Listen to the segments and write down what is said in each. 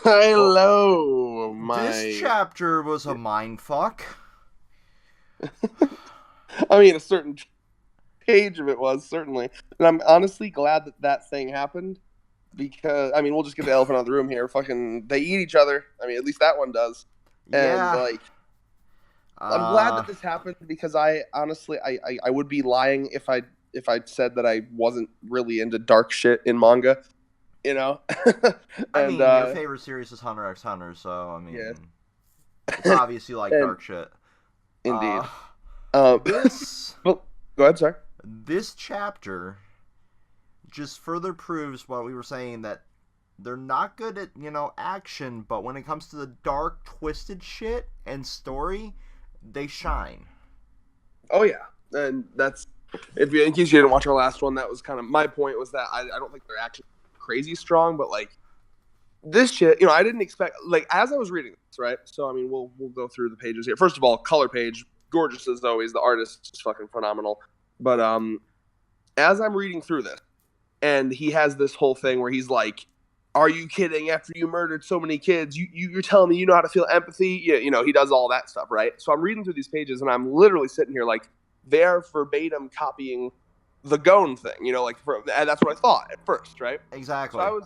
Well, Hello, this my. chapter was a mindfuck. I mean, a certain page of it was certainly, and I'm honestly glad that that thing happened because I mean, we'll just get the elephant out of the room here. Fucking, they eat each other. I mean, at least that one does. And Yeah. like, I'm glad Uh, that this happened because I honestly, I would be lying if I said that I wasn't really into dark shit in manga. You know, I and mean, your favorite series is Hunter x Hunter, so I yeah, mean, it's obvious you like and dark shit. Uh, indeed. Um, this but go ahead, sorry. this chapter just further proves what we were saying that they're not good at action, but when it comes to the dark, twisted shit and story, they shine. Oh yeah, and that's if you, in case you didn't watch our last one, that was kind of my point. Was that I don't think they're actually crazy strong, but like this shit, I didn't expect like as I was reading this, right? So I mean, we'll go through the pages here. First of all, color page, gorgeous as always. The artist is fucking phenomenal. But as I'm reading through this, and he has this whole thing where he's like, "Are you kidding? After you murdered so many kids, you're telling me you know how to feel empathy?" Yeah, he does all that stuff, right? So I'm reading through these pages, and I'm literally sitting here like they're verbatim copying the Gon thing, and that's what I thought at first, right? So Exactly. I was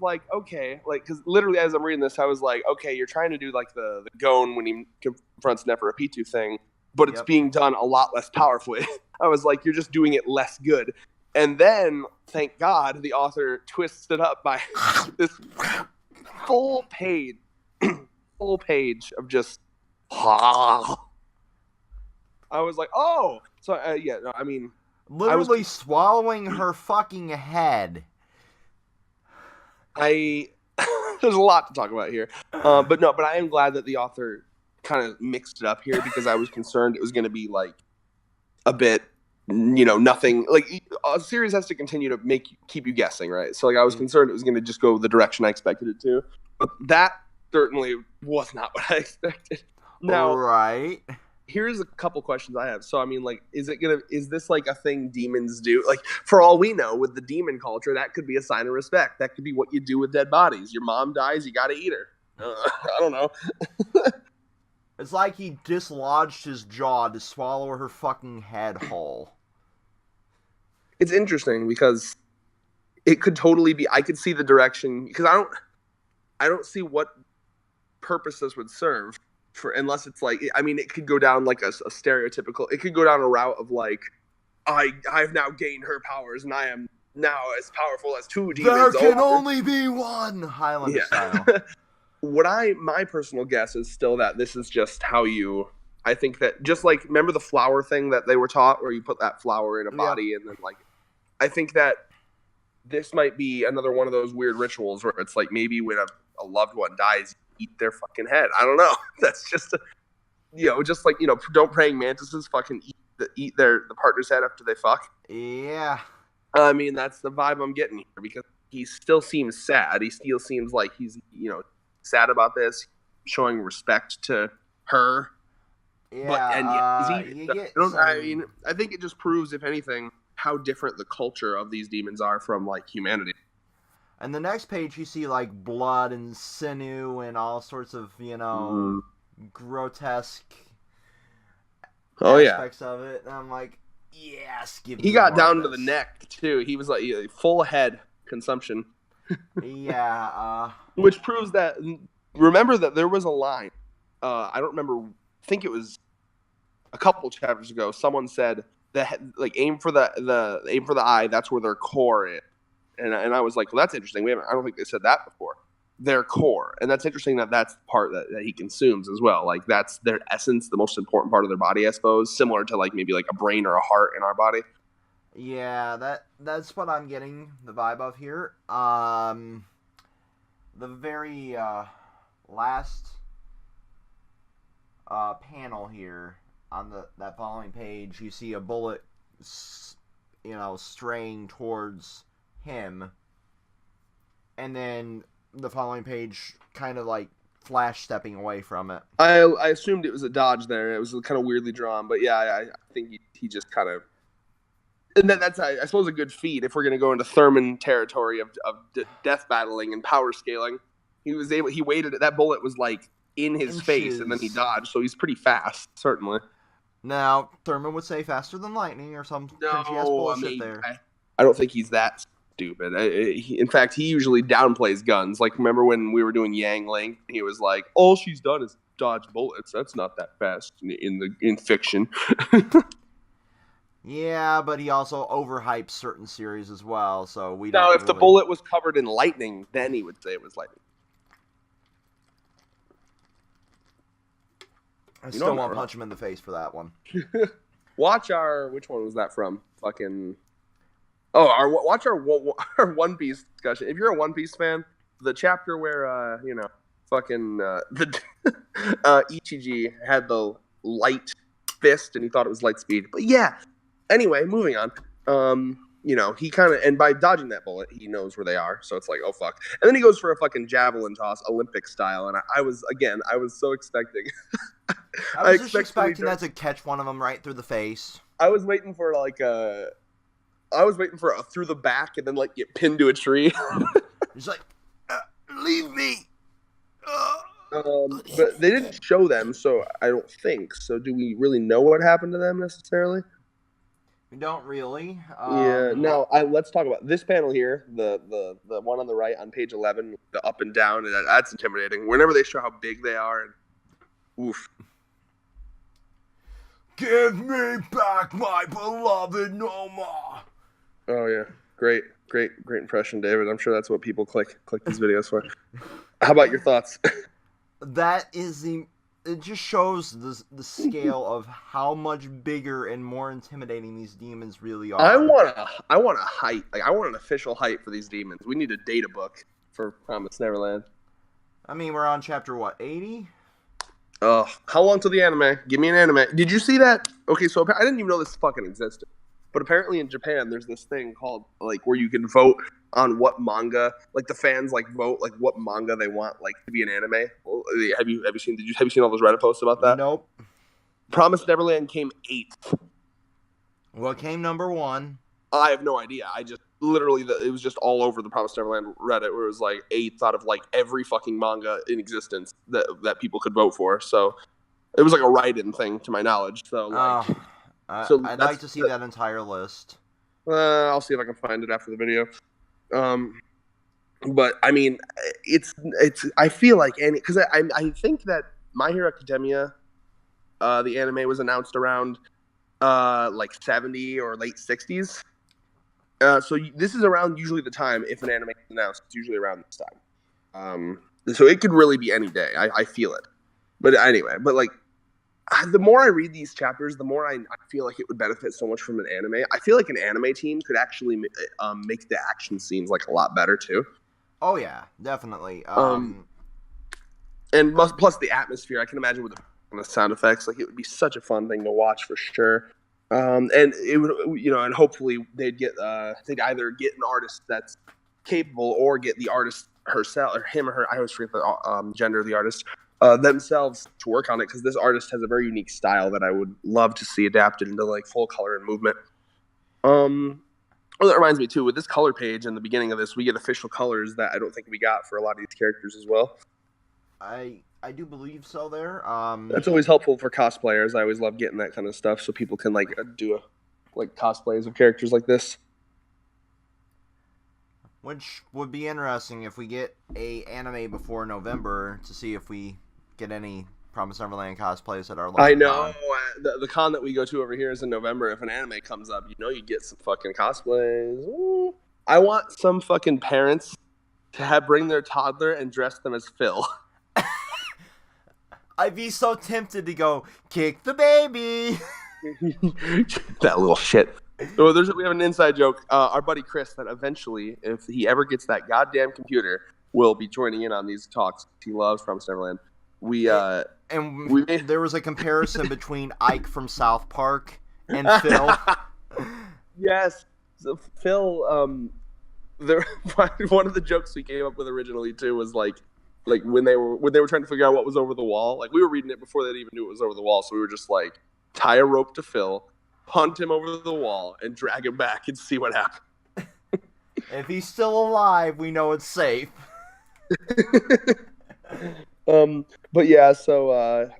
like, okay, like because literally as I'm reading this, I was like, okay, you're trying to do like the Gon when he confronts Neferapitu thing, but it's Yep. being done a lot less powerfully. I was like, you're just doing it less good. And then, thank God, the author twists it up by this full page, full page of just. I was like, oh, so yeah. No, I mean, I was, Literally swallowing her fucking head. I. There's a lot to talk about here, but no, but I am glad that the author kind of mixed it up here because I was concerned it was going to be like a bit nothing like a series has to continue to keep you guessing, right? So like I was concerned it was going to just go the direction I expected it to, but that certainly was not what I expected. Now, Right. here's a couple questions I have. So I mean, like, is this like a thing demons do? Like, for all we know, with the demon culture, that could be a sign of respect. That could be what you do with dead bodies. Your mom dies, you got to eat her. I don't know. It's like he dislodged his jaw to swallow her fucking head whole. It's interesting because it could totally be. I could see the direction because I don't see what purpose this would serve for unless it's like I mean it could go down like a stereotypical. It could go down a route of like I've now gained her powers and I am now as powerful as two There demons. can Oh only be one! Highlander style. yeah. My personal guess is still that this is just how you. I think that just like remember the flower thing that they were taught where you put that flower in a Yep. body and then like I think that this might be another one of those weird rituals where it's like maybe when a loved one dies, eat their fucking head. I don't know. That's just just like don't praying mantises fucking eat the partner's head after they fuck. Yeah. I mean, that's the vibe I'm getting here because he still seems sad. He still seems like he's sad about this, showing respect to her. But and yeah, he's Yeah, eating. you I get don't. I some. mean, I think it just proves, if anything, how different the culture of these demons are from like humanity. And the next page, you see like blood and sinew and all sorts of, Mm. grotesque Oh yeah, aspects of it. And I'm like, yes, give he me got more of down to the this. neck too. He was like full head consumption, Yeah, which proves that. Remember that there was a line. I don't remember. I think it was a couple chapters ago. Someone said that like aim for the eye. That's where their core is. And I was like, well, that's interesting. I don't think they said that before. Their core, and that's interesting that that's the part that he consumes as well. Like that's their essence, the most important part of their body, I suppose. Similar to like maybe like a brain or a heart in our body. yeah, that's what I'm getting the vibe of here. The very last panel here on that following page, you see a bullet, straying towards him, and then the following page, kind of like flash stepping away from it. I assumed it was a dodge there. It was kind of weirdly drawn, but yeah, I think he just kind of. And that's I suppose a good feat if we're going to go into Thurman territory of death battling and power scaling. He waited. That bullet was like in his face, and then he dodged. So he's pretty fast, certainly. Now, Thurman would say faster than lightning or some cringy ass bullshit there. I don't think he's that stupid. In fact, he usually downplays guns. Like, remember when we were doing Yang Ling? He was like, all she's done is dodge bullets. That's not that fast in fiction. Yeah, but he also overhypes certain series as well, so we don't. Now, if really... the bullet was covered in lightning, then he would say it was lightning. I still won't punch him in the face for that one. Watch our... Which one was that from? Fucking... Oh, watch our One Piece discussion. If you're a One Piece fan, the chapter where, Ichiji had the light fist and he thought it was light speed. But yeah... Anyway, moving on. He kind of, and by dodging that bullet, he knows where they are. So it's like, oh fuck. And then he goes for a fucking javelin toss, Olympic style. And I was so expecting. I was just expecting that to catch one of them right through the face. I was waiting for a through the back and then like get pinned to a tree. He's like, leave me. But they didn't show them, so I don't think. So do we really know what happened to them necessarily? We don't really. Yeah. Now let's talk about this panel here. The one on the right on page 11, the up and down, and that's intimidating. Whenever they show how big they are, and oof. Give me back my beloved Noma. Oh yeah, great impression, David. I'm sure that's what people click these videos for. How about your thoughts? That is it just shows the scale of how much bigger and more intimidating these demons really are. I want a height. Like, I want an official height for these demons. We need a data book for Promised Neverland. I mean, we're on chapter, 80? How long till the anime? Give me an anime. Did you see that? Okay, so I didn't even know this fucking existed. But apparently in Japan, there's this thing called, like, where you can vote on what manga, like, the fans, like, vote, like, what manga they want, like, to be an anime. Have you seen all those Reddit posts about that? Nope. Promised Neverland came 8th. What came number 1? I have no idea. I just, literally, it was just all over the Promised Neverland Reddit, where it was, like, 8th out of, like, every fucking manga in existence that people could vote for. So, it was, like, a write-in thing, to my knowledge. So, like... I'd like to see that entire list. I'll see if I can find it after the video. But I mean, it's. I feel like because I think that My Hero Academia, the anime was announced around like 70 or late 60s. So this is around usually the time if an anime is announced. It's usually around this time. So it could really be any day. I feel it. But anyway, like. The more I read these chapters, the more I feel like it would benefit so much from an anime. I feel like an anime team could actually make the action scenes like a lot better too. Oh yeah, definitely. And plus the atmosphere, I can imagine with the sound effects, like it would be such a fun thing to watch for sure. And it would, and hopefully they'd either get an artist that's capable or get the artist herself or him or her. I always forget the gender of the artist. Themselves to work on it, because this artist has a very unique style that I would love to see adapted into like full color and movement. That reminds me too, with this color page in the beginning of this, we get official colors that I don't think we got for a lot of these characters as well. I do believe so there. That's always helpful for cosplayers. I always love getting that kind of stuff so people can like do cosplays of characters like this. Which would be interesting if we get a anime before November to see if we get any Promised Neverland cosplays at our local I know. The con that we go to over here is in November. If an anime comes up, you get some fucking cosplays. Ooh. I want some fucking parents to bring their toddler and dress them as Phil. I'd be so tempted to go, kick the baby. That little shit. So we have an inside joke. Our buddy Chris, that eventually, if he ever gets that goddamn computer, will be joining in on these talks. He loves Promised Neverland. There was a comparison between Ike from South Park and Phil. Yes, so Phil. One of the jokes we came up with originally too was like when they were trying to figure out what was over the wall. Like we were reading it before they even knew it was over the wall, so we were just like tie a rope to Phil, punt him over the wall, and drag him back and see what happens. If he's still alive, we know it's safe. But yeah, so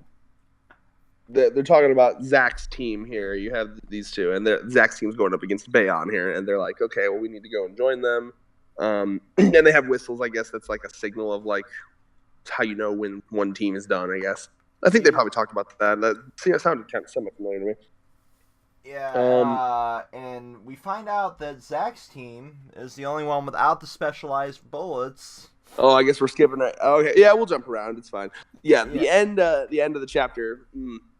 they're talking about Zach's team here. You have these two, and Zach's team's going up against Bayon here, and they're like, okay, well, we need to go and join them. And they have whistles. I guess that's like a signal of like how you know when one team is done. I guess. I think they probably talked about that. It sounded kind of somewhat familiar to me. Yeah, and we find out that Zach's team is the only one without the specialized bullets. Oh, I guess we're skipping it. Okay, yeah, we'll jump around. It's fine. Yeah, Yeah. the end of the chapter.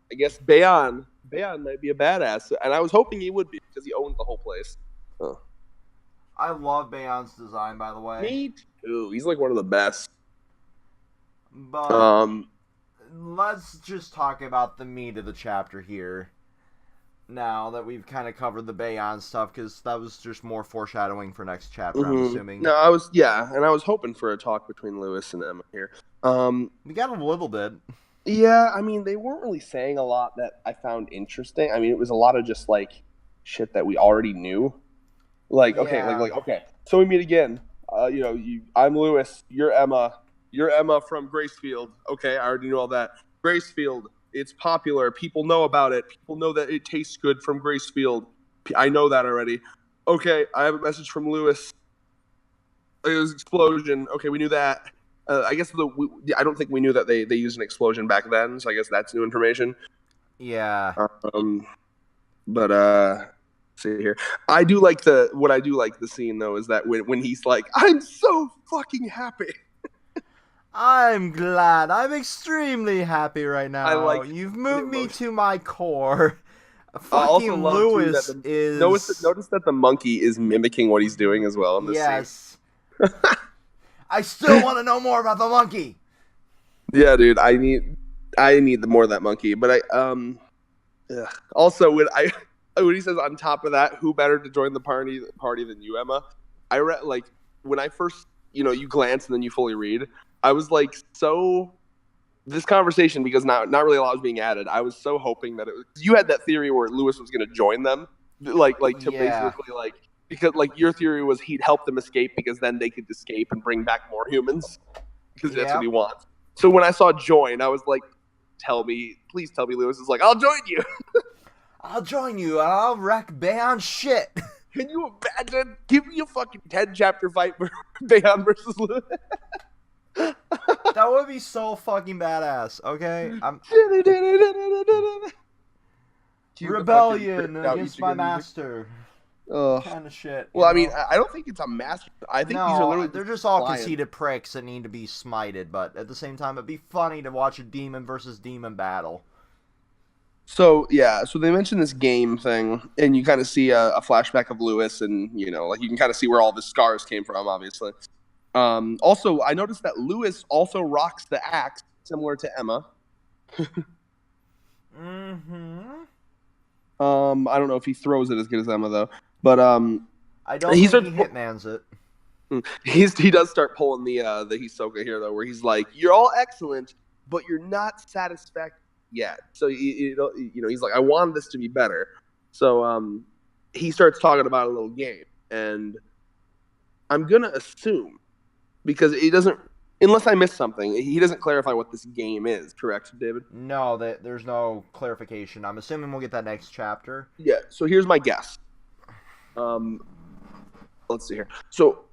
I guess Bayon might be a badass, and I was hoping he would be because he owned the whole place. Oh. I love Bayon's design, by the way. Me too. He's like one of the best. But let's just talk about the meat of the chapter here. Now that we've kind of covered the Bayon stuff, because that was just more foreshadowing for next chapter, I'm assuming. No, I was hoping for a talk between Lewis and Emma here. We got a little bit. Yeah, I mean, they weren't really saying a lot that I found interesting. I mean, it was a lot of just like shit that we already knew. Like, okay, Yeah. okay, so we meet again. I'm Lewis. You're Emma. You're Emma from Gracefield. Okay, I already knew all that. Gracefield. It's popular. People know about it. People know that it tastes good from Gracefield. I know that already. Okay, I have a message from Lewis. It was explosion. Okay, we knew that. I guess I don't think we knew that they used an explosion back then, so I guess that's new information. Yeah. But see here. I do like the scene though is that when he's like, I'm so fucking happy. I'm glad. I'm extremely happy right now. You've moved me to my core. Fucking Lewis is... Notice that the monkey is mimicking what he's doing as well in this scene. I still want to know more about the monkey. Yeah, dude. I need more of that monkey. But also when he says on top of that, who better to join the party than you, Emma? I read like when I first you glance and then you fully read. I was like, so this conversation, because not really a lot was being added. I was so hoping that you had that theory where Lewis was going to join them, basically because your theory was he'd help them escape because then they could escape and bring back more humans because that's what he wants. So when I saw join, I was like, please tell me Lewis is like, I'll join you. I'll join you and I'll wreck Bayon shit. Can you imagine? Give me a fucking 10-chapter fight for Bayon versus Lewis. That would be so fucking badass, okay? Rebellion against my master. Kind of shit. Well, I mean, I don't think it's a master. I think these are literally they're just all conceited pricks that need to be smited, but at the same time, it'd be funny to watch a demon versus demon battle. So, yeah, so they mentioned this game thing, and you kind of see a flashback of Lewis, and, you can kind of see where all the scars came from, obviously. Also, I noticed that Lewis also rocks the axe, similar to Emma. I don't know if he throws it as good as Emma, though. But I don't think he hitmans it. He does start pulling the Hisoka here, though, where he's like, you're all excellent, but you're not satisfactory yet. So, he's like, I want this to be better. So he starts talking about a little game. And I'm going to assume, because he doesn't, unless I missed something, he doesn't clarify what this game is, correct, David? No, there's no clarification. I'm assuming we'll get that next chapter. Yeah, so here's my guess. Let's see here. So,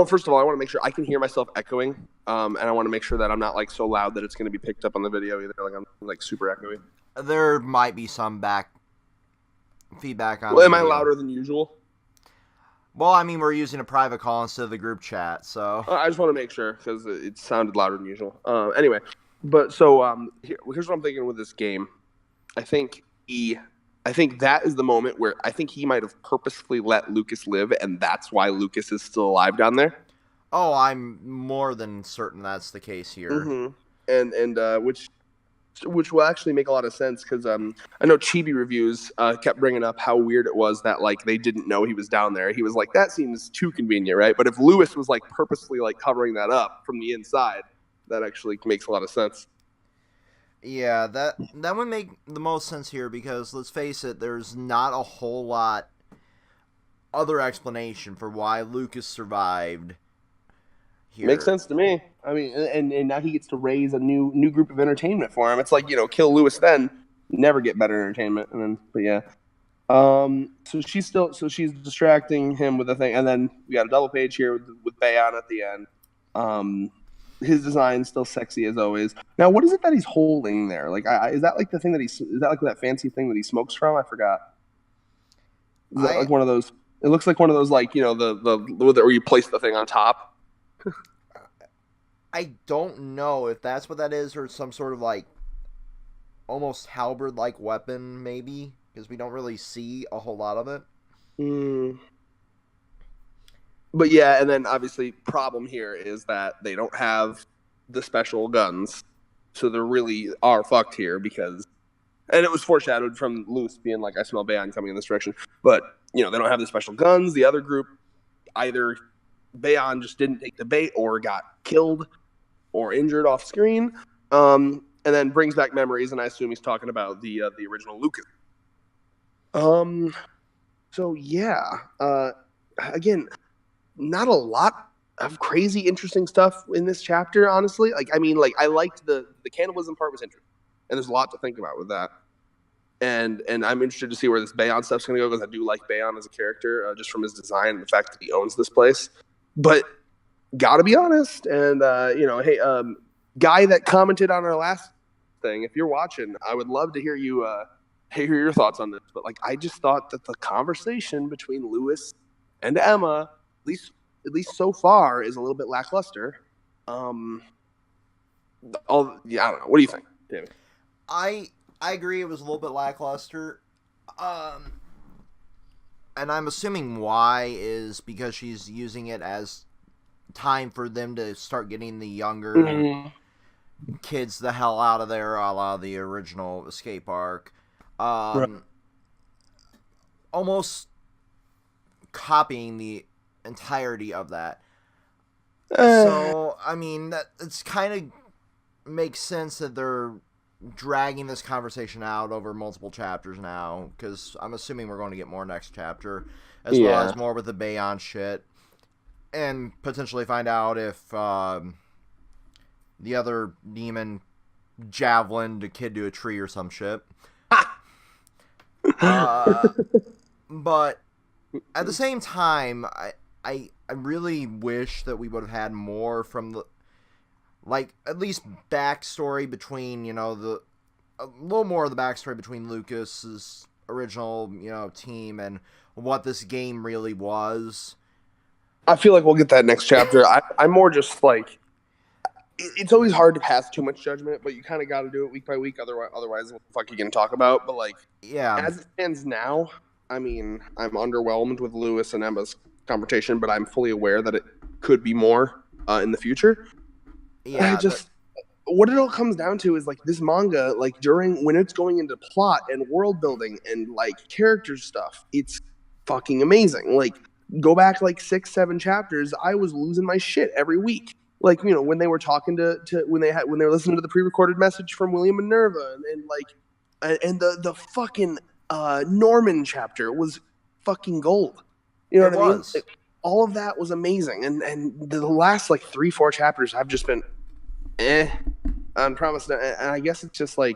first of all, I want to make sure I can hear myself echoing, and I want to make sure that I'm not like so loud that it's going to be picked up on the video either. Like I'm like super echoey. There might be some feedback on. Well, am I louder than usual? Well, I mean, we're using a private call instead of the group chat, so... I just want to make sure, because it sounded louder than usual. Anyway, but so here's what I'm thinking with this game. I think that is the moment where I think he might have purposefully let Lucas live, and that's why Lucas is still alive down there. Oh, I'm more than certain that's the case here. Mm-hmm. And which will actually make a lot of sense, because I know Chibi Reviews kept bringing up how weird it was that like they didn't know he was down there. He was like, that seems too convenient, right? But if Lewis was like purposely like covering that up from the inside, that actually makes a lot of sense. Yeah, that would make the most sense here, because let's face it, there's not a whole lot other explanation for why Lucas survived Makes here. sense to me. I mean, and now he gets to raise a new group of entertainment for him. It's like, kill Lewis, then never get better entertainment. And then, but yeah. So she's distracting him with the thing, and then we got a double page here with Bayon at the end. Um, his design's still sexy as always. Now, what is it that he's holding there? Like, is that like the thing that is that like that fancy thing that he smokes from? I forgot. Is that I like one of those? It looks like one of those, like, the where you place the thing on top. I don't know if that's what that is or some sort of like almost halberd like weapon, maybe, because we don't really see a whole lot of it. Mm. But yeah, and then obviously problem here is that they don't have the special guns, so they really are fucked here because, and it was foreshadowed from Luce being like, "I smell Bayon coming in this direction," but they don't have the special guns. The other group, either Bayon just didn't take the bait or got killed or injured off screen, and then brings back memories, and I assume he's talking about the original Lucas. So yeah, again, not a lot of crazy interesting stuff in this chapter, honestly. Like, I mean, like, I liked the cannibalism part was interesting, and there's a lot to think about with that. And I'm interested to see where this Bayon stuff's going to go, because I do like Bayon as a character, just from his design and the fact that he owns this place. But gotta be honest, and hey, guy that commented on our last thing, if you're watching, I would love to hear you hear your thoughts on this. But like, I just thought that the conversation between Lewis and Emma, at least so far, is a little bit lackluster. I don't know. What do you think, David? I agree. It was a little bit lackluster. And I'm assuming why is because she's using it as time for them to start getting the younger kids the hell out of there, a la the original escape arc. Right. Almost copying the entirety of that. Uh, So, I mean, that it's kind of makes sense that they're dragging this conversation out over multiple chapters now, because I'm assuming we're going to get more next chapter, as well as more with the Bayon shit, and potentially find out if the other demon javelined a kid to a tree or some shit. But at the same time, I really wish that we would have had more from the, like, at least backstory between, a little more of the backstory between Lucas's original, team and what this game really was. I feel like we'll get that next chapter. I'm more just like, it's always hard to pass too much judgment, but you kind of got to do it week by week. Otherwise, what the fuck are you going to talk about? But like, Yeah. as it stands now, I mean, I'm underwhelmed with Lewis and Emma's confrontation, but I'm fully aware that it could be more in the future. Yeah. What it all comes down to is like this manga, like when it's going into plot and world building and like character stuff, it's fucking amazing. Like, go back like 6-7 chapters, I was losing my shit every week. Like, when they were talking to when they were listening to the pre-recorded message from William and Nerva, and the fucking Norman chapter was fucking gold. You know what I mean? All of that was amazing, and the last like 3-4 chapters, I've just been on Promise, and I guess it's just like,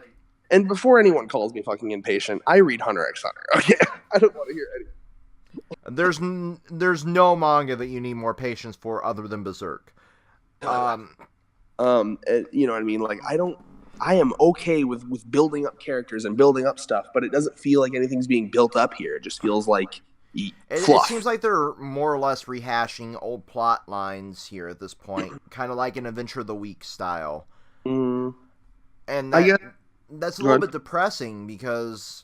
and before anyone calls me fucking impatient, I read Hunter x Hunter. Okay, I don't want to hear anything. There's no manga that you need more patience for other than Berserk. You know what I mean? Like, I am okay with building up characters and building up stuff, but it doesn't feel like anything's being built up here. It just feels like it seems like they're more or less rehashing old plot lines here at this point, kind of like an Adventure of the Week style. And that's a little bit depressing, because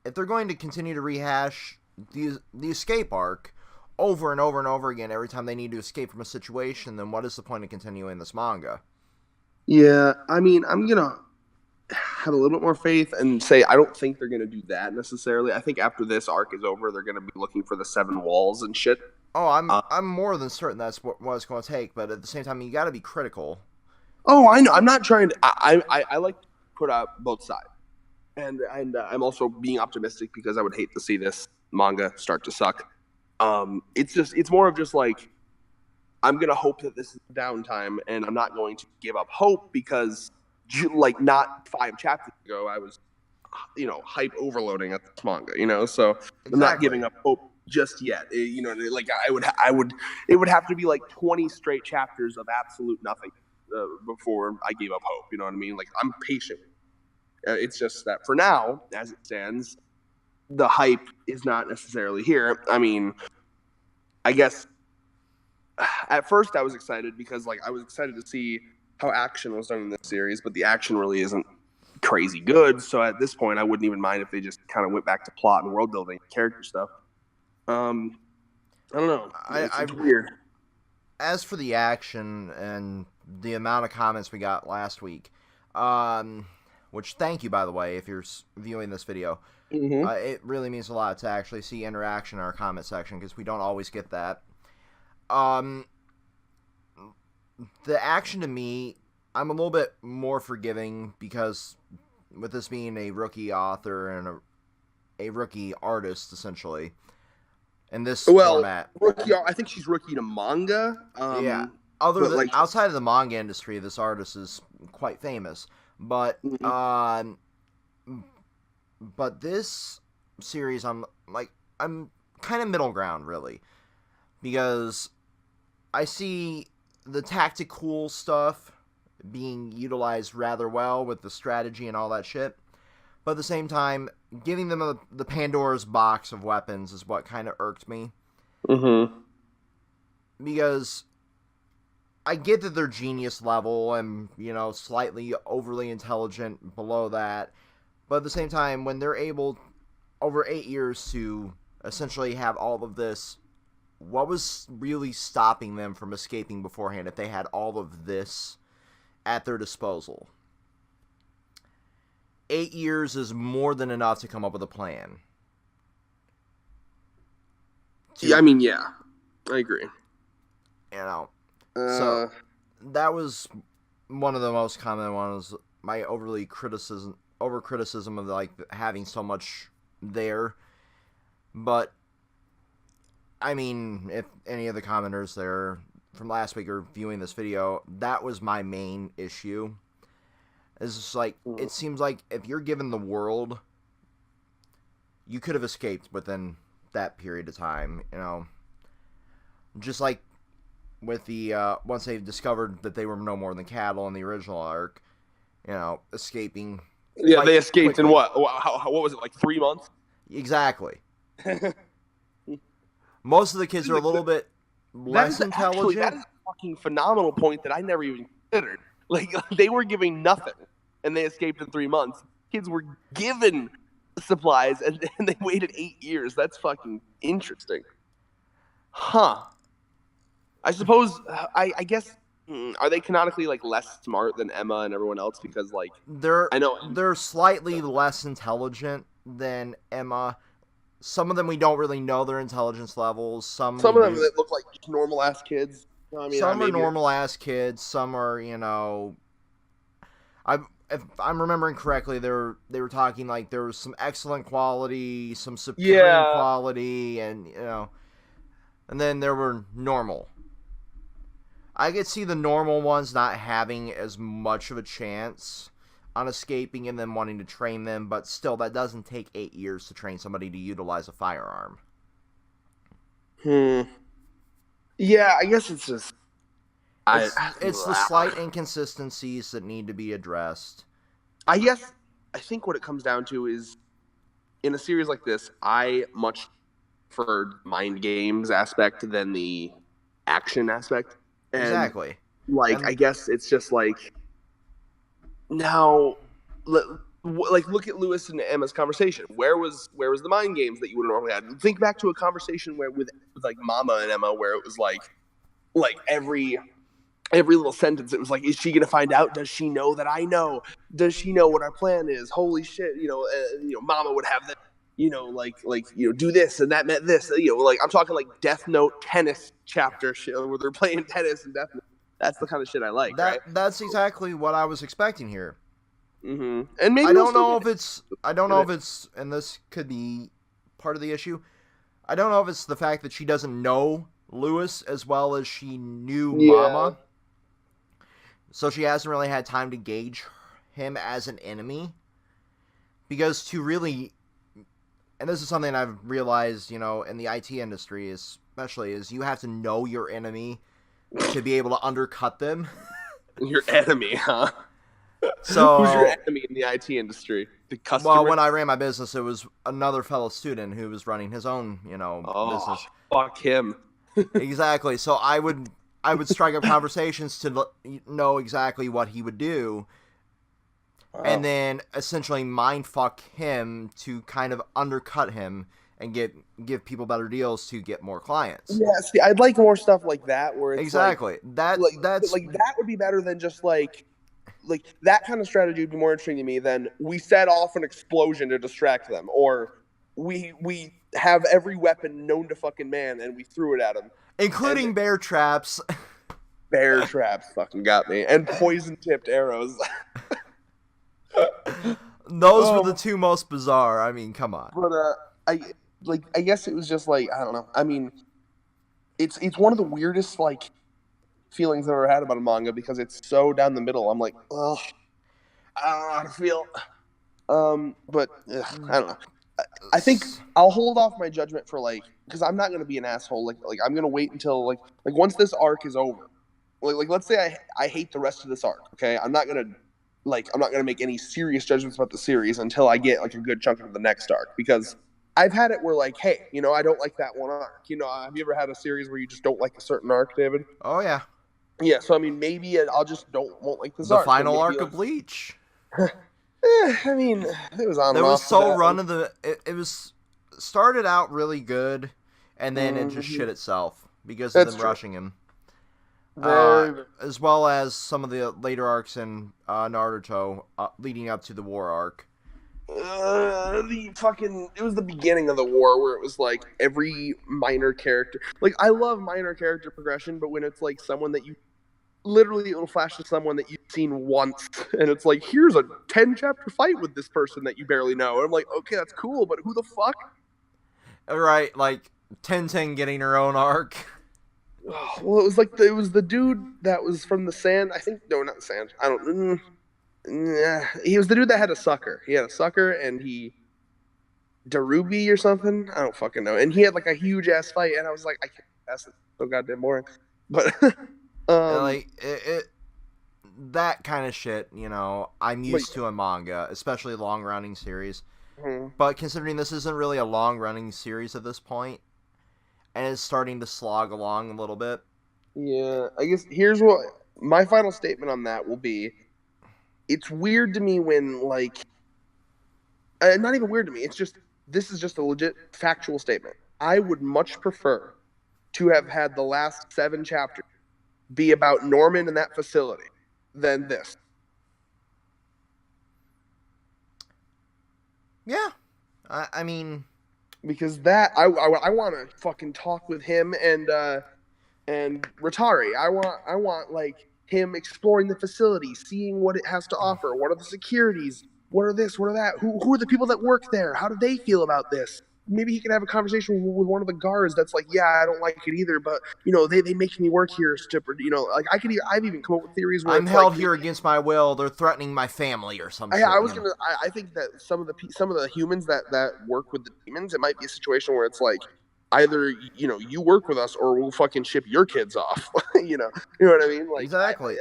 if they're going to continue to rehash the escape arc over and over and over again every time they need to escape from a situation, then what is the point of continuing this manga? Yeah, I mean, I'm gonna have a little bit more faith and say I don't think they're gonna do that necessarily. I think after this arc is over, they're gonna be looking for the 7 walls and shit. Oh, I'm more than certain that's what it's going to take, but at the same time, you got to be critical. Oh, I know. I'm not trying to. I like to put out both sides, and I'm also being optimistic because I would hate to see this manga start to suck. It's more of just like, I'm gonna hope that this is downtime, and I'm not going to give up hope because, like, not 5 chapters ago, I was, hype overloading at this manga, so I'm not giving up hope just yet. Like it would have to be like 20 straight chapters of absolute nothing before I gave up hope. You know what I mean? Like, I'm patient. It's just that for now, as it stands, the hype is not necessarily here. I mean, I guess at first I was excited because, like, I was excited to see how action was done in this series, but the action really isn't crazy good. So at this point, I wouldn't even mind if they just kind of went back to plot and world building, character stuff. I don't know. It's weird. As for the action and the amount of comments we got last week, which thank you, by the way, if you're viewing this video. Mm-hmm. It really means a lot to actually see interaction in our comment section because we don't always get that. The action to me, I'm a little bit more forgiving because with this being a rookie author and a rookie artist, essentially, in this format. Rookie, I think she's rookie to manga. Yeah. Outside of the manga industry, this artist is quite famous. But but this series, I'm kind of middle ground, really, because I see the tactical stuff being utilized rather well with the strategy and all that shit, but at the same time, giving them the Pandora's box of weapons is what kind of irked me. Mm-hmm. Because I get that they're genius level and, slightly overly intelligent below that, but at the same time, when they're able, over 8 years, to essentially have all of this, what was really stopping them from escaping beforehand if they had all of this at their disposal? 8 years is more than enough to come up with a plan. Yeah, I agree. So that was one of the most common ones. My over criticism of like having so much there. But I mean, if any of the commenters there from last week are viewing this video, that was my main issue. It's just like, it seems like if you're given the world, you could have escaped within that period of time, Just like with the, once they discovered that they were no more than cattle in the original arc, escaping. Yeah, they escaped quickly. In what? What was it, like 3 months? Exactly. Most of the kids are a little bit less intelligent. That is a fucking phenomenal point that I never even considered. Like, they were giving nothing, and they escaped in 3 months. Kids were given supplies, and they waited 8 years. That's fucking interesting. Huh. I suppose, I guess, are they canonically, like, less smart than Emma and everyone else? Because, like, they're slightly less intelligent than Emma. Some of them we don't really know their intelligence levels. Some of them that look like normal-ass kids. Some are normal-ass kids. Some are, if I'm remembering correctly, they were talking like there was some excellent quality, some supreme quality, and, and then there were normal. I could see the normal ones not having as much of a chance on escaping and then wanting to train them, but still, that doesn't take 8 years to train somebody to utilize a firearm. Yeah, I guess it's just... It's the slight inconsistencies that need to be addressed. I think what it comes down to is, in a series like this, I much preferred mind games aspect than the action aspect. And, exactly. I guess it's just like... Now, look at Lewis and Emma's conversation. Where was the mind games that you would have normally had? Think back to a conversation with like Mama and Emma, where it was like every little sentence, it was like, is she gonna find out? Does she know that I know? Does she know what our plan is? Holy shit! Mama would have that. Do this and that meant this. I'm talking like Death Note tennis chapter shit where they're playing tennis and Death Note. That's the kind of shit I like. Right? That's exactly what I was expecting here. Mm-hmm. And maybe I don't know if it's, and this could be part of the issue. I don't know if it's the fact that she doesn't know Lewis as well as she knew Yeah. Mama. So she hasn't really had time to gauge him as an enemy. Because to really, and this is something I've realized, in the IT industry especially, is you have to know your enemy to be able to undercut them. Your enemy, huh? So who's your enemy in the IT industry? The customer? Well, when I ran my business, it was another fellow student who was running his own, business. Fuck him. Exactly. So I would strike up conversations to know exactly what he would do, and then essentially mind fuck him to kind of undercut him and give people better deals to get more clients. Yeah, see, I'd like more stuff like that where it's exactly that's that would be better than just like that kind of strategy would be more interesting to me than we set off an explosion to distract them, or we have every weapon known to fucking man and we threw it at him, including bear traps. Bear traps fucking got me, and poison tipped arrows. Those were the two most bizarre. I mean, come on. But I guess it was just like, I don't know. I mean, it's one of the weirdest like feelings I've ever had about a manga because it's so down the middle. I'm like, ugh, I don't know how to feel. But I don't know. I think I'll hold off my judgment for because I'm not gonna be an asshole. Like I'm gonna wait until like once this arc is over. Like let's say I hate the rest of this arc. Okay, I'm not gonna make any serious judgments about the series until I get like a good chunk of the next arc, because I've had it where hey, I don't like that one arc. Have you ever had a series where you just don't like a certain arc, David? Oh yeah. Yeah, so I mean, maybe I'll just won't like this the arc. The final arc of Bleach. I mean, it was on. It was so run of the. It was started out really good, and then it just shit itself because of them rushing him. As well as some of the later arcs in Naruto leading up to the war arc. It was the beginning of the war where it was like every minor character. Like, I love minor character progression, but when it's like someone that you literally, it'll flash to someone that you've seen once, and it's like, here's a 10-chapter fight with this person that you barely know. And I'm like, okay, that's cool, but who the fuck? Right, like Tenten getting her own arc. Well, it was the dude that was from the sand. I think no, not the sand. I don't. He was the dude that had a sucker. He had a sucker, and Darubi or something. I don't fucking know. And he had like a huge ass fight, and I was like, I can't pass it. So goddamn boring. But that kind of shit, I'm used to in manga, especially long running series. Mm-hmm. But considering this isn't really a long running series at this point, and it's starting to slog along a little bit. Yeah, I guess here's what my final statement on that will be. It's weird to me when not even weird to me. This is just a legit factual statement. I would much prefer to have had the last 7 chapters be about Norman and that facility than this. Yeah, I mean, because that I want to fucking talk with him and Ratari. I want like him exploring the facility, seeing what it has to offer. What are the securities? What are this? What are that? Who are the people that work there? How do they feel about this? Maybe he can have a conversation with one of the guards that's like, yeah, I don't like it either, but they make me work here to, like I've even come up with theories where I'm held here against my will. They're threatening my family or something. I think that some of the humans that work with the demons, it might be a situation where it's like, either you work with us or we'll fucking ship your kids off. you know what I mean? Like, exactly.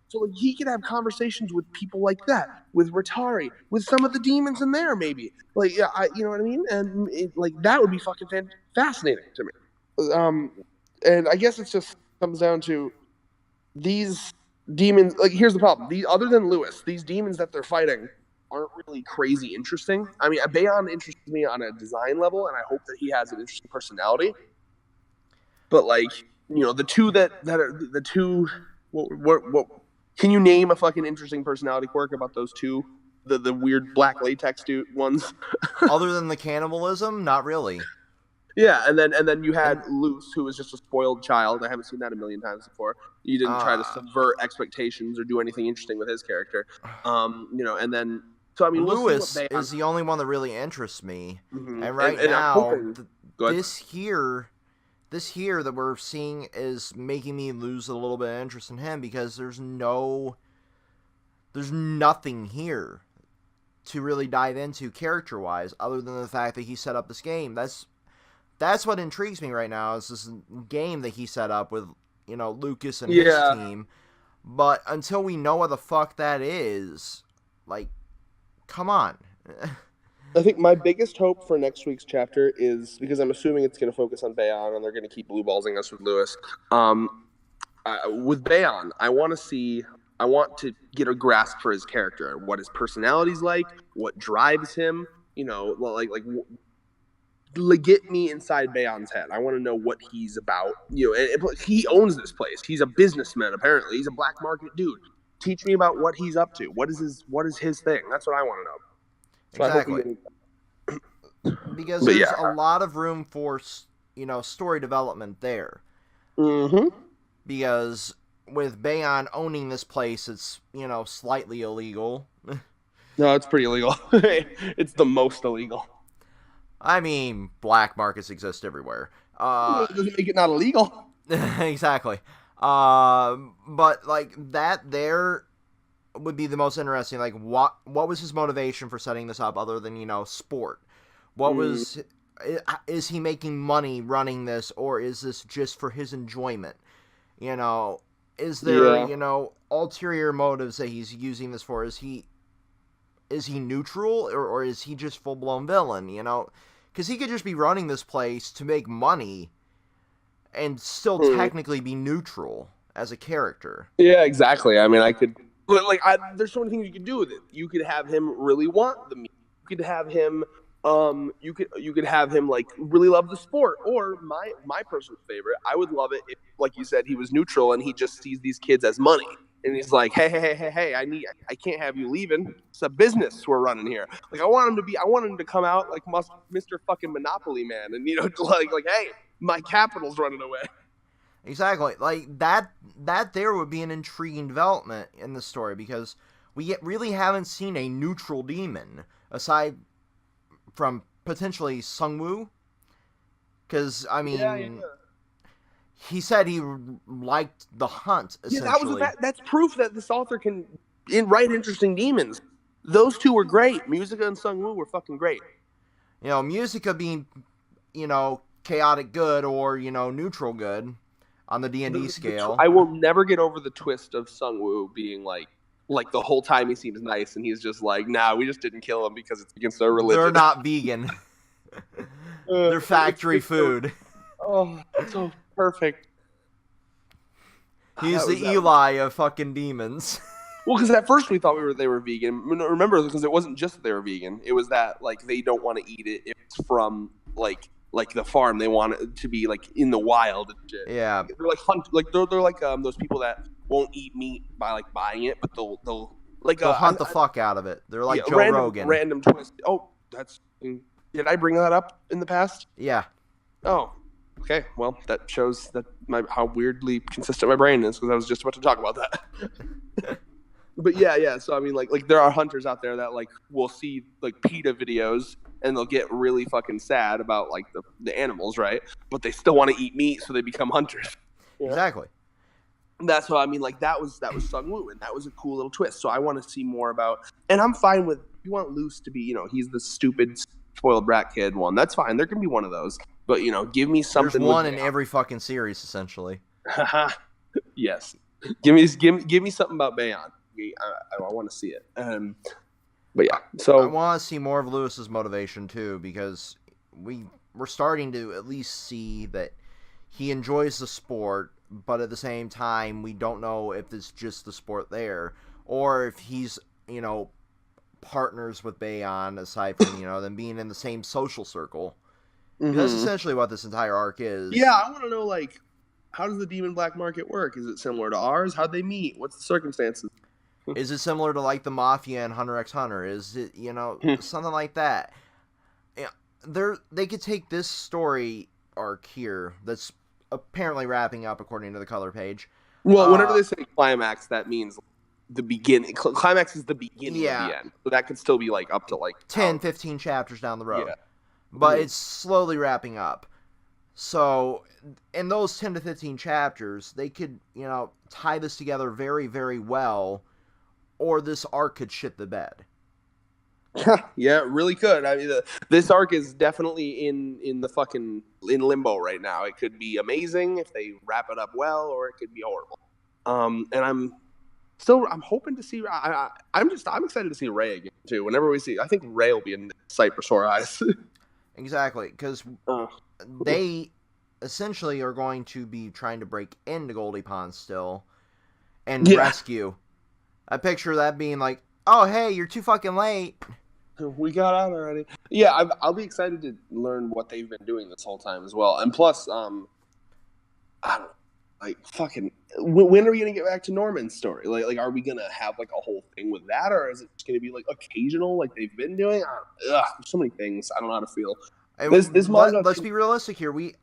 So he could have conversations with people like that, with Ratari, with some of the demons in there, maybe. Like, yeah, you know what I mean? And that would be fucking fascinating to me. And I guess it just comes down to these demons. Like, here's the problem: other than Lewis, these demons that they're fighting aren't really crazy interesting. I mean, Bayon interests me on a design level, and I hope that he has an interesting personality. But the two that are the two, what can you name a fucking interesting personality quirk about those two? The weird black latex dude ones. Other than the cannibalism, not really. Yeah, and then you had Luce, who was just a spoiled child. I haven't seen that a million times before. You didn't try to subvert expectations or do anything interesting with his character. And then. So I mean, Lewis is the only one that really interests me, mm-hmm. and now this here that we're seeing is making me lose a little bit of interest in him because there's nothing here to really dive into character-wise other than the fact that he set up this game. That's what intrigues me right now, is this game that he set up with, Lucas and his team. But until we know what the fuck that is, like, come on. I think my biggest hope for next week's chapter is, because I'm assuming it's going to focus on Bayon and they're going to keep blueballsing us with Lewis. With Bayon, I want to get a grasp for his character, what his personality's like, what drives him, get me inside Bayon's head. I want to know what he's about. And he owns this place. He's a businessman, apparently. He's a black market dude. Teach me about what he's up to. What is his thing? That's what I want to know. So exactly. Because there's a lot of room for, story development there. Mm-hmm. Because with Bayon owning this place, it's, slightly illegal. No, it's pretty illegal. It's the most illegal. I mean, black markets exist everywhere. It doesn't make it not illegal. Exactly. But, like, that there would be the most interesting. Like, what was his motivation for setting this up other than, sport? What was... Is he making money running this, or is this just for his enjoyment? Is there, ulterior motives that he's using this for? Is he neutral, or is he just full-blown villain, Because he could just be running this place to make money and still technically be neutral as a character. Yeah, exactly. I mean, there's so many things you could do with it. You could have him really want the meat. You could have him, you could have him like really love the sport. Or my personal favorite, I would love it if, like you said, he was neutral and he just sees these kids as money. And he's like, hey, I can't have you leaving. It's a business we're running here. Like, I want him to come out like Mr. fucking Monopoly Man, and like, hey, my capital's running away. Exactly. Like that there would be an intriguing development in the story, because we really haven't seen a neutral demon aside from potentially Sungwoo. Because I mean. He said he liked the hunt, essentially. Yeah, that's proof that this author can write interesting demons. Those two were great. Musica and Sungwoo were fucking great. Musica being, chaotic good or, neutral good on the D&D scale. I will never get over the twist of Sungwoo being like the whole time he seems nice, and he's just like, nah, we just didn't kill him because it's against our religion. They're not vegan. They're factory food. Oh, so perfect. He's the Eli of fucking demons. Well, because at first we thought they were vegan. Remember, because it wasn't just that they were vegan. It was that like they don't want to eat it if it's from like the farm. They want it to be like in the wild and shit. Yeah, they're like they're like those people that won't eat meat by like buying it, but they'll hunt the fuck out of it. They're like Joe Rogan. Random twist. Oh, did I bring that up in the past? Yeah. Oh. Okay, well, that shows that how weirdly consistent my brain is, because I was just about to talk about that. But yeah. So I mean, like there are hunters out there that like will see like PETA videos and they'll get really fucking sad about like the animals, right? But they still want to eat meat, so they become hunters. Yeah. Exactly. That's what I mean. Like that was Sungwoo, and that was a cool little twist. So I want to see more about. And I'm fine with, if you want Luce to be, he's the stupid spoiled brat kid one. That's fine. There can be one of those. But, give me something. There's one in every fucking series, essentially. Yes. Give me something about Bayon. I want to see it. But yeah. So I want to see more of Lewis's motivation, too, because we're starting to at least see that he enjoys the sport, but at the same time, we don't know if it's just the sport there, or if he's, partners with Bayon, aside from, them being in the same social circle. Mm-hmm. That's essentially what this entire arc is. Yeah, I want to know, like, how does the demon black market work? Is it similar to ours? How'd they meet? What's the circumstances? Is it similar to, like, the Mafia and Hunter x Hunter? Is it, something like that? They could take this story arc here that's apparently wrapping up according to the color page. Well, whenever they say climax, that means the beginning. Climax is the beginning of the end. So that could still be, like, up to, like... 10, 15 chapters down the road. Yeah. But it's slowly wrapping up. So, in those 10 to 15 chapters, they could, tie this together very, very well, or this arc could shit the bed. Yeah, it really could. I mean, this arc is definitely in the fucking in limbo right now. It could be amazing if they wrap it up well, or it could be horrible. And I'm hoping to see. I'm excited to see Ray again too. Whenever we see, I think Ray will be in sight for sore eyes. Exactly, because they essentially are going to be trying to break into Goldie Pond still and rescue. I picture that being like, oh, hey, you're too fucking late. We got out already. Yeah, I'll be excited to learn what they've been doing this whole time as well. And plus, I don't know, like, fucking, when are we gonna get back to Norman's story? Like, are we gonna have like a whole thing with that, or is it just gonna be like occasional, like they've been doing? There's so many things. I don't know how to feel. This manga. Let's be realistic here. We,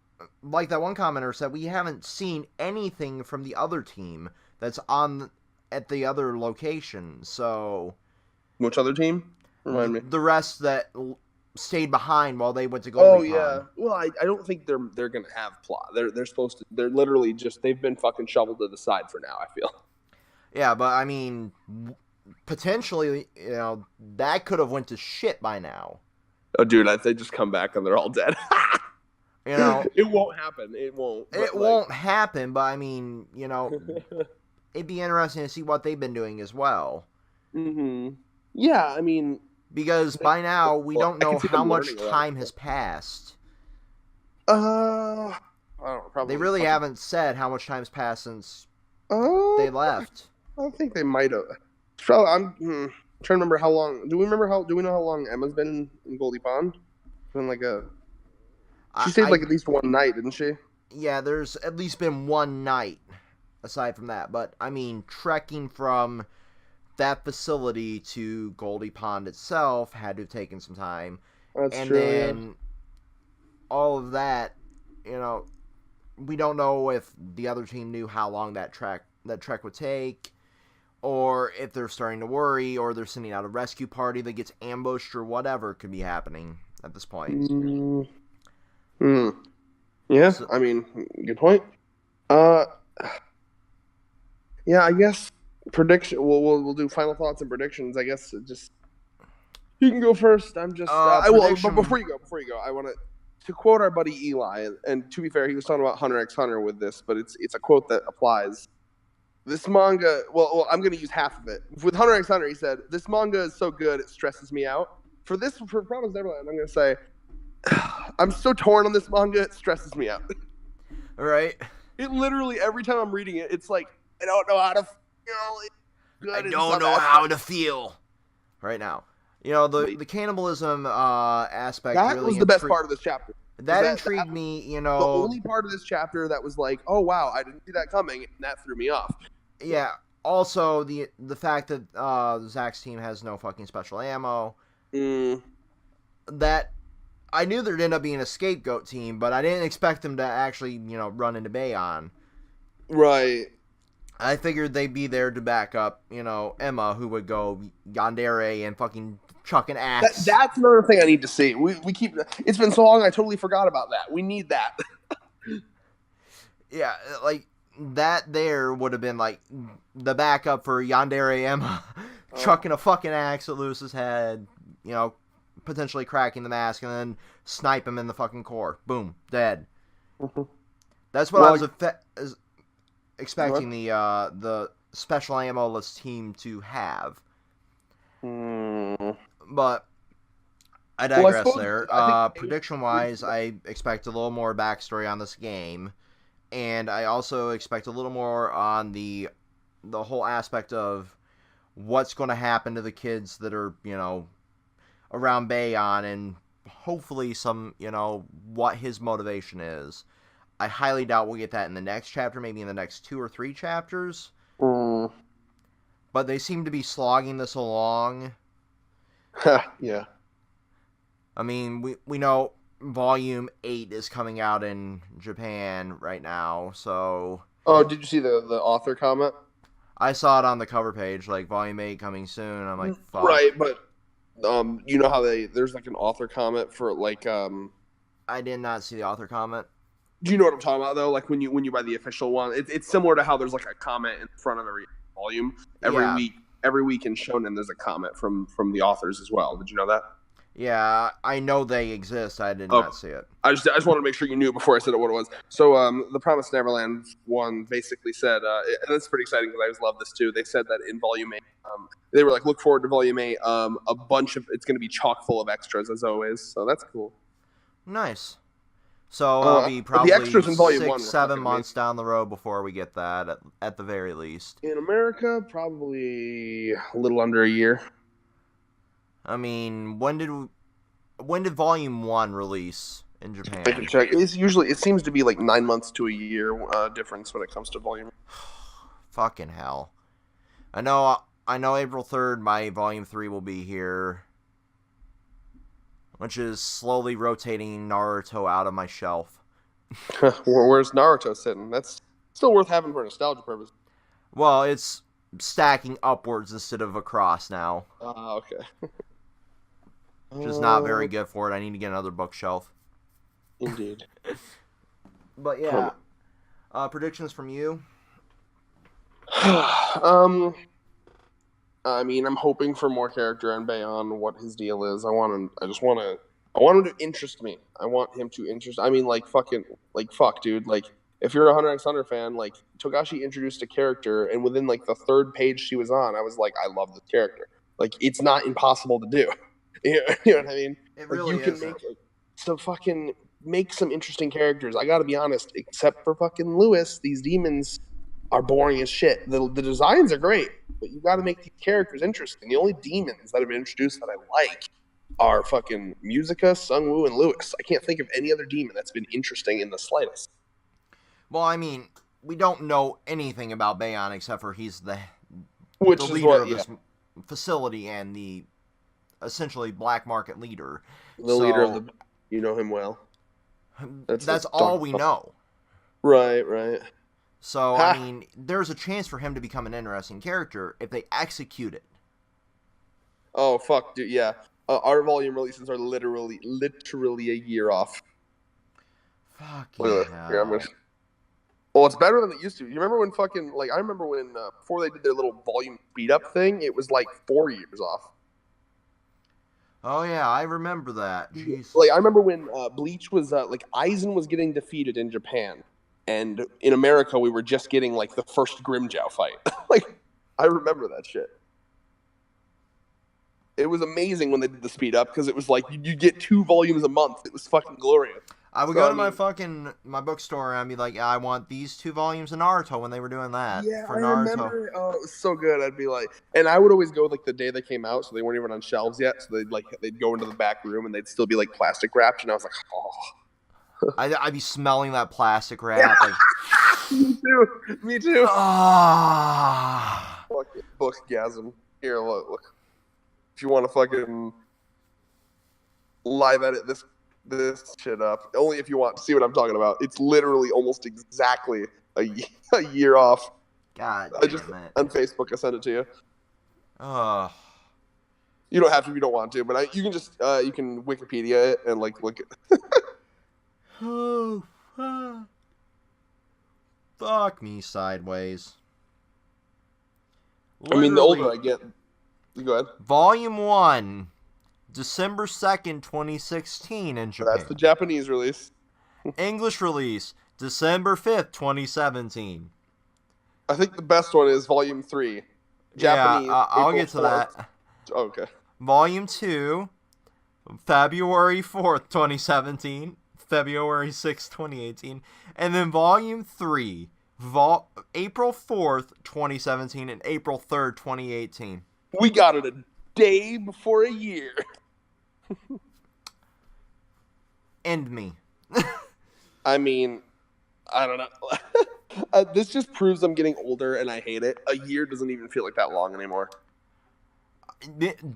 like that one commenter said, we haven't seen anything from the other team that's at the other location. So, which other team? Remind me. The rest that stayed behind while they went to Goldie Pond. Yeah. Well, I don't think they're gonna have plot. They're supposed to. They're literally just. They've been fucking shoveled to the side for now, I feel. Yeah, but I mean, potentially, that could have went to shit by now. Oh, dude, if they just come back and they're all dead. It won't happen. It won't. It won't happen, but I mean, it'd be interesting to see what they've been doing as well. Mm-hmm. Yeah, I mean, because by now we don't know how much time has passed. I don't know. Probably they really haven't said how much time has passed since they left. I think they might have. I'm trying to remember how long. Do we know how long Emma's been in Goldie Pond? It's been like she stayed like at least one night, didn't she? Yeah, there's at least been one night aside from that. But I mean, trekking from that facility to Goldie Pond itself had to have taken some time. That's and true. And then all of that, we don't know if the other team knew how long that trek would take, or if they're starting to worry, or they're sending out a rescue party that gets ambushed, or whatever could be happening at this point. Yeah, so, I mean, good point. Yeah, I guess prediction. We'll do final thoughts and predictions. I guess just you can go first. I'm just. But before you go, I want to quote our buddy Eli, and to be fair, he was talking about Hunter x Hunter with this, but it's a quote that applies. This manga. Well, I'm going to use half of it. With Hunter x Hunter, he said, "This manga is so good it stresses me out." For Promise Neverland, I'm going to say, I'm so torn on this manga, it stresses me out. All right. It literally, every time I'm reading it, it's like, I don't know how to feel. I don't know how to feel right now. The cannibalism aspect. That really was the best part of this chapter. That intrigued me, The only part of this chapter that was like, oh, wow, I didn't see that coming, and that threw me off. Yeah. Also, the fact that Zach's team has no fucking special ammo. That I knew there'd end up being a scapegoat team, but I didn't expect them to actually, run into Bayon. Right. I figured they'd be there to back up, Emma, who would go yandere and fucking chuck an axe. That's another thing I need to see. We keep. It's been so long, I totally forgot about that. We need that. Yeah, like that. There would have been like the backup for yandere Emma, chucking a fucking axe at Lewis's head. Potentially cracking the mask and then snipe him in the fucking core. Boom, dead. That's what I was expecting the special ammo-less team to have. But I digress there. Prediction-wise, I expect a little more backstory on this game, and I also expect a little more on the whole aspect of what's going to happen to the kids that are, around Bayon, and hopefully some, what his motivation is. I highly doubt we'll get that in the next chapter, maybe in the next 2 or 3 chapters. But they seem to be slogging this along. Yeah. I mean, we know Volume 8 is coming out in Japan right now, so... Oh, did you see the author comment? I saw it on the cover page, like, Volume 8 coming soon. I'm like, fuck. Right, but... you know how there's like an author comment for like I did not see the author comment. Do you know what I'm talking about though? Like when you buy the official one, it's similar to how there's like a comment in front of every volume. Yeah. Every week in Shonen, there's a comment from the authors as well. Did you know that? Yeah, I know they exist. I did Oh, not see it. I just wanted to make sure you knew before I said what it was. So the Promised Neverland one basically said, and it's pretty exciting because I always love this too. They said that in Volume 8, they were like, look forward to Volume 8. A bunch of it's going to be chock full of extras as always. So that's cool. Nice. So I'll be The probably extras in Volume 1 6, were 7 fucking months amazing. down the road before we get that, at the very least. In America, probably a little under a year. I mean, when did Volume 1 release in I can Japan? check. It seems to be like 9 months to a year difference when it comes to volume. Fucking hell. I know April 3rd my Volume 3 will be here, which is slowly rotating Naruto out of my shelf. Where's Naruto sitting? That's still worth having for nostalgia purposes. Well, it's stacking upwards instead of across now. Okay. Which is not very good for it. I need to get another bookshelf. Indeed. But yeah. Predictions from you? I mean, I'm hoping for more character on Bayon, what his deal is. I want him to interest me. I want him to interest. I mean, fuck, dude. Like, if you're a Hunter x Hunter fan, like Togashi introduced a character, and within like the third page she was on, I was like, I love this character. Like, it's not impossible to do. You know what I mean? It really you can isn't. make some interesting characters. I gotta be honest, except for fucking Lewis, these demons are boring as shit. The designs are great, but you gotta make these characters interesting. The only demons that have been introduced that I like are fucking Musica, Sungwoo, and Lewis. I can't think of any other demon that's been interesting in the slightest. Well, I mean, we don't know anything about Bayon except for he's the leader of this facility and the essentially black market leader. The leader of the... You know him well. That's all we know. Right. So, I mean, there's a chance for him to become an interesting character if they execute it. Oh, fuck, dude, yeah. Our volume releases are literally a year off. Fucking hell. Well, it's better than it used to. You remember when fucking... Like, I remember when, before they did their little volume speed-up thing, it was like 4 years off. Oh, yeah, I remember that. Jeez. Like, I remember when Bleach was... like, Aizen was getting defeated in Japan. And in America, we were just getting, like, the first Grimjow fight. Like, I remember that shit. It was amazing when they did the speed up, because it was like, you get 2 volumes a month. It was fucking glorious. I would go to my bookstore and I'd be like, I want these 2 volumes of Naruto when they were doing that. Yeah, for I Naruto. remember. Oh, it was so good. I'd be like, and I would always go like the day they came out, so they weren't even on shelves yet. So they'd go into the back room and they'd still be like plastic wrapped, and I was like, oh. I'd be smelling that plastic wrap. Yeah. Like, Me too. Ah. Fucking bookgasm. Here, look. If you want to fucking live edit this shit up, only if you want to see what I'm talking about. It's literally almost exactly a year off. God damn it. On Facebook, I sent it to you. You don't have to if you don't want to, but you can just you can Wikipedia it and like look at. Oh, fuck me sideways. I mean, the older I get, you go ahead. Volume 1, December 2nd, 2016 in Japan. That's the Japanese release. English release, December 5th, 2017. I think the best one is Volume 3. Japanese. Yeah, I'll get to 4th. that. Oh, okay. Volume 2, February 4th, 2017. February 6th, 2018. And then Volume 3, April 4th, 2017 and April 3rd, 2018. We got it a day before a year. End me. I mean, I don't know. This just proves I'm getting older and I hate it. A year doesn't even feel like that long anymore.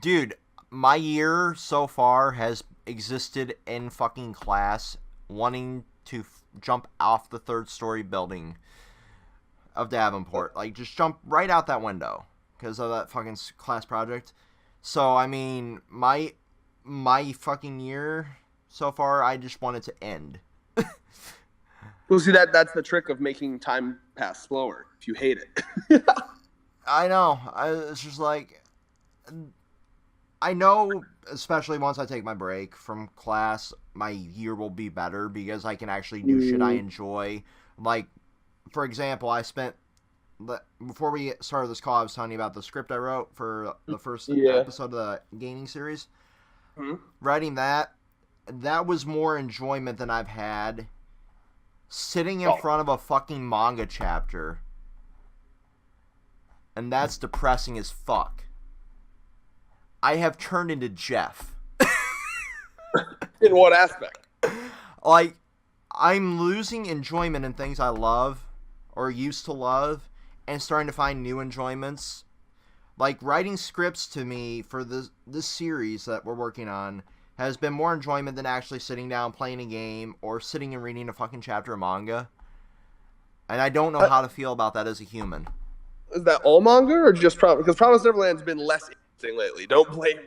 Dude, my year so far has existed in fucking class wanting to jump off the 3rd story building of Davenport. Like, just jump right out that window because of that fucking class project. So, I mean, my fucking year so far, I just want it to end. Well, see that's the trick of making time pass slower if you hate it. I know. It's just like, I know, especially once I take my break from class, my year will be better because I can actually do shit I enjoy. Like, for example, before we started this call, I was telling you about the script I wrote for the first episode of the gaming series. Mm-hmm. Writing that was more enjoyment than I've had sitting in front of a fucking manga chapter. And that's depressing as fuck. I have turned into Jeff. In what aspect? Like, I'm losing enjoyment in things I love or used to love and starting to find new enjoyments. Like, writing scripts to me for this series that we're working on has been more enjoyment than actually sitting down playing a game or sitting and reading a fucking chapter of manga. And I don't know how to feel about that as a human. Is that all manga or just Promise? Because Promise Neverland's been less interesting lately. Don't blame.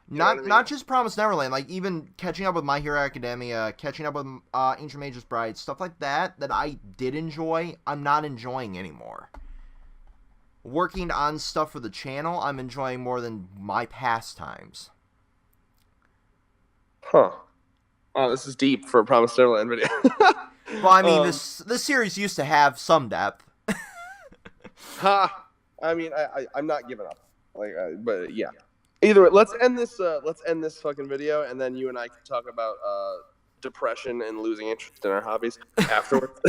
Not just Promise Neverland, like even catching up with My Hero Academia, catching up with Ancient Mage's Bride, stuff like that I did enjoy, I'm not enjoying anymore. Working on stuff for the channel, I'm enjoying more than my pastimes. Huh. Oh, this is deep for a Promise Neverland video. Well, I mean, this series used to have some depth. Ha! I mean, I'm not giving up. But yeah. Either way, let's end this fucking video, and then you and I can talk about depression and losing interest in our hobbies afterwards.